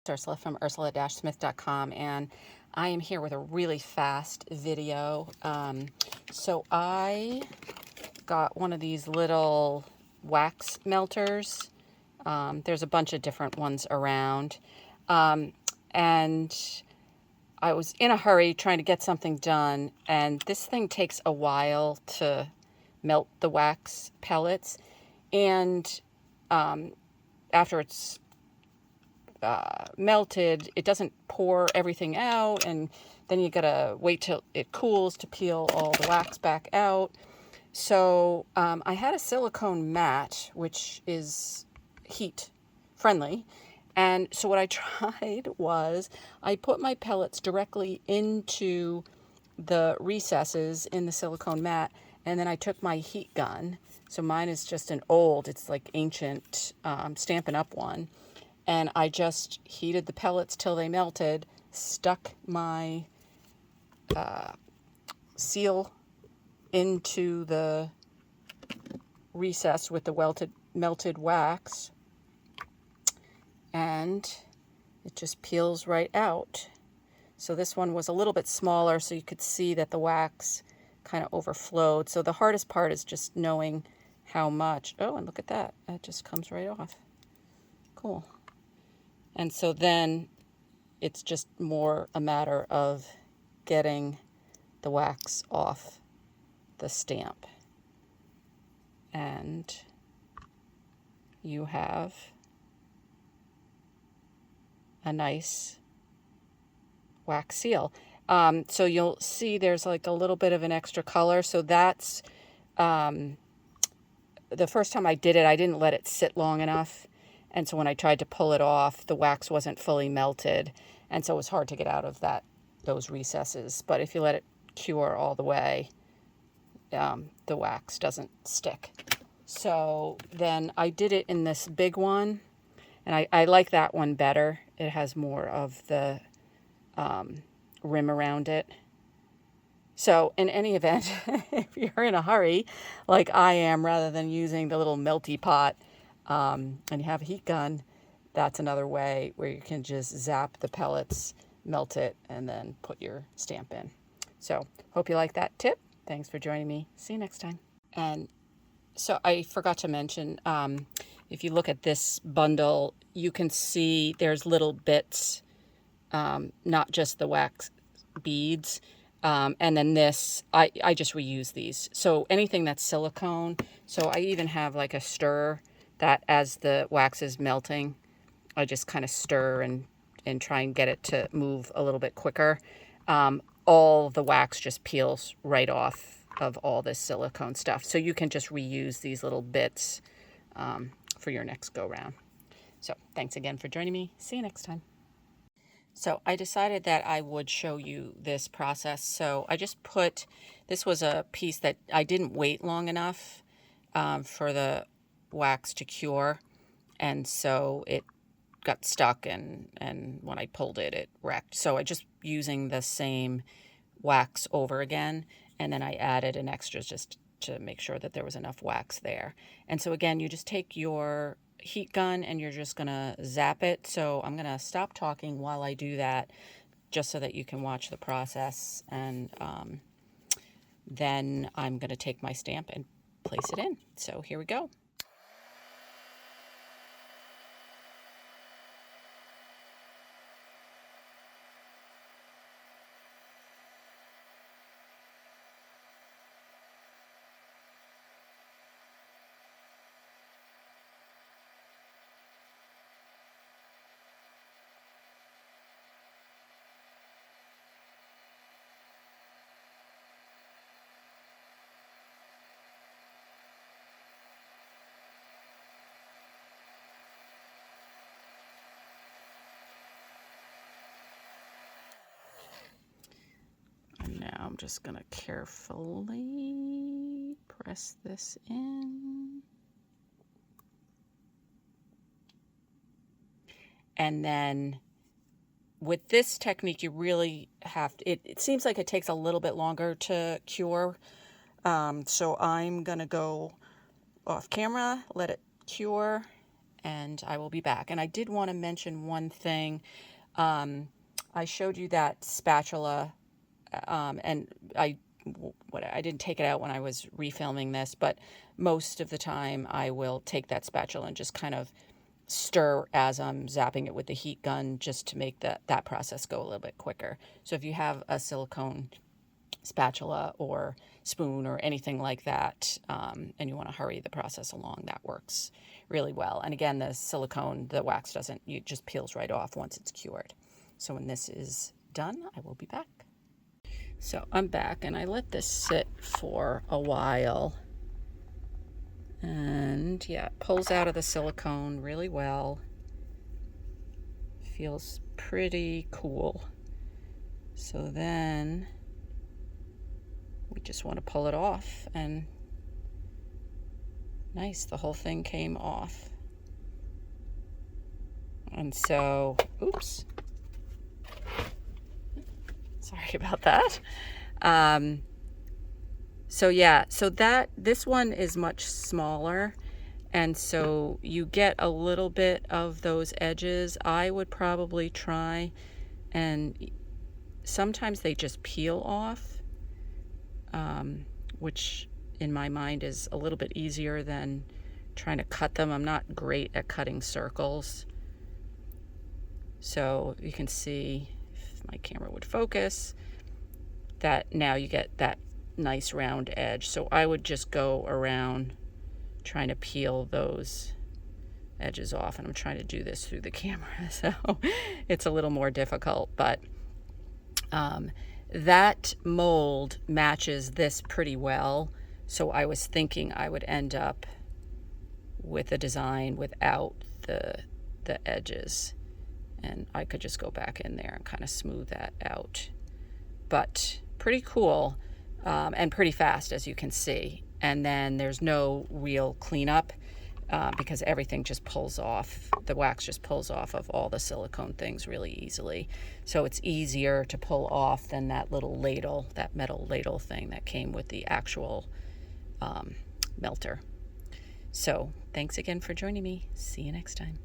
Ursula from ursula-smith.com, and I am here with a really fast video. So I got one of these little wax melters. There's a bunch of different ones around. And I was in a hurry trying to get something done, and this thing takes a while to melt the wax pellets. And after it's melted, it doesn't pour everything out, and then you gotta wait till it cools to peel all the wax back out. So I had a silicone mat, which is heat friendly. And so what I tried was I put my pellets directly into the recesses in the silicone mat, and then I took my heat gun. So mine is just an old, it's like ancient Stampin' Up! One. And I just heated the pellets till they melted, stuck my seal into the recess with the melted wax, and it just peels right out. So this one was a little bit smaller, so you could see that the wax kind of overflowed. So the hardest part is just knowing how much. Oh, and look at that. That just comes right off. Cool. And so then it's just more a matter of getting the wax off the stamp. And you have a nice wax seal. So you'll see there's like a little bit of an extra color. So that's, the first time I did it, I didn't let it sit long enough. And so when I tried to pull it off, the wax wasn't fully melted. And so it was hard to get out of those recesses. But if you let it cure all the way, the wax doesn't stick. So then I did it in this big one. And I like that one better. It has more of the rim around it. So in any event, if you're in a hurry, like I am, rather than using the little melty pot, and you have a heat gun, that's another way where you can just zap the pellets, melt it, and then put your stamp in. So hope you like that tip. Thanks for joining me. See you next time. And so I forgot to mention, if you look at this bundle, you can see there's little bits, not just the wax beads. And then this, I just reuse these. So anything that's silicone, so I even have like a stir that as the wax is melting, I just kind of stir and try and get it to move a little bit quicker. All the wax just peels right off of all this silicone stuff. So you can just reuse these little bits for your next go round. So thanks again for joining me. See you next time. So I decided that I would show you this process. So I just this was a piece that I didn't wait long enough for the wax to cure. And so it got stuck, and when I pulled it, it wrecked. So I just using the same wax over again. And then I added an extra just to make sure that there was enough wax there. And so again, you just take your heat gun and you're just gonna zap it. So I'm gonna stop talking while I do that, just so that you can watch the process. And then I'm gonna take my stamp and place it in. So here we go. Now I'm just going to carefully press this in. And then with this technique, you really have to, it seems like it takes a little bit longer to cure. So I'm going to go off camera, let it cure, and I will be back. And I did want to mention one thing. I showed you that spatula, and I didn't take it out when I was refilming this, but most of the time I will take that spatula and just kind of stir as I'm zapping it with the heat gun, just to make that process go a little bit quicker. So if you have a silicone spatula or spoon or anything like that, and you want to hurry the process along, that works really well. And again, the silicone, the wax doesn't, it just peels right off once it's cured. So when this is done, I will be back. So I'm back, and I let this sit for a while, and yeah, it pulls out of the silicone really well. Feels pretty cool. So then we just want to pull it off, and nice, the whole thing came off. And so, oops, sorry about that. So yeah, so this one is much smaller, and so you get a little bit of those edges. I would probably try, and sometimes they just peel off, which in my mind is a little bit easier than trying to cut them. I'm not great at cutting circles. So you can see, if my camera would focus, that now you get that nice round edge. So I would just go around trying to peel those edges off, and I'm trying to do this through the camera, so it's a little more difficult, but that mold matches this pretty well. So I was thinking I would end up with a design without the edges, and I could just go back in there and kind of smooth that out. But pretty cool, and pretty fast, as you can see. And then there's no real cleanup, because everything just pulls off. The wax just pulls off of all the silicone things really easily. So it's easier to pull off than that little ladle, that metal ladle thing that came with the actual melter. So thanks again for joining me. See you next time.